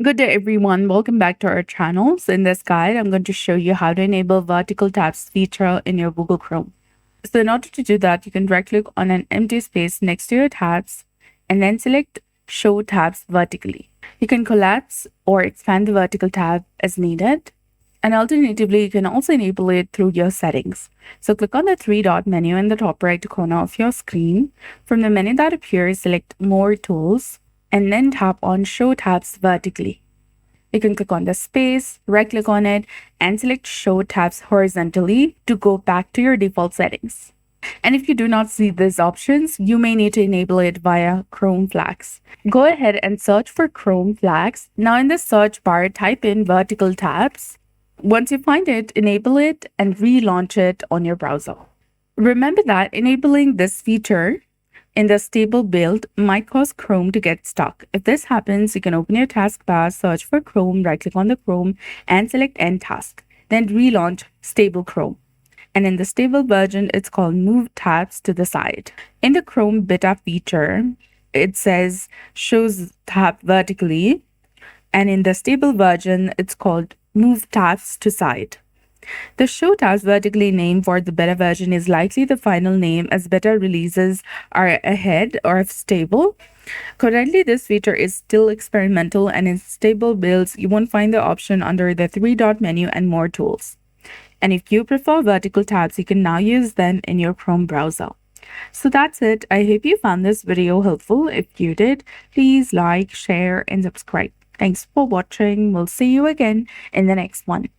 Good day, everyone. Welcome back to our channel. So in this guide, I'm going to show you how to enable vertical tabs feature in your Google Chrome. So in order to do that, you can right-click on an empty space next to your tabs and then select Show Tabs Vertically. You can collapse or expand the vertical tab as needed. And alternatively, you can also enable it through your settings. So click on the three-dot menu in the top right corner of your screen. From the menu that appears, select More Tools, and then tap on Show Tabs Vertically. You can click on the space, right-click on it, and select Show Tabs Horizontally to go back to your default settings. And if you do not see these options, you may need to enable it via Chrome Flags. Go ahead and search for Chrome Flags. Now in the search bar, type in vertical tabs. Once you find it, enable it and relaunch it on your browser. Remember that enabling this feature in the stable build might cause Chrome to get stuck. If this happens, you can open your taskbar, search for Chrome, right-click on the Chrome, and select End Task. Then relaunch Stable Chrome. And in the stable version, it's called Move Tabs to the Side. In the Chrome beta feature, it says Shows Tab Vertically. And in the stable version, it's called Move Tabs to Side. The Show Tabs Vertically name for the beta version is likely the final name, as beta releases are ahead of stable. Currently, this feature is still experimental, and in stable builds, you won't find the option under the three-dot menu and More Tools. And if you prefer vertical tabs, you can now use them in your Chrome browser. So that's it. I hope you found this video helpful. If you did, please like, share, and subscribe. Thanks for watching. We'll see you again in the next one.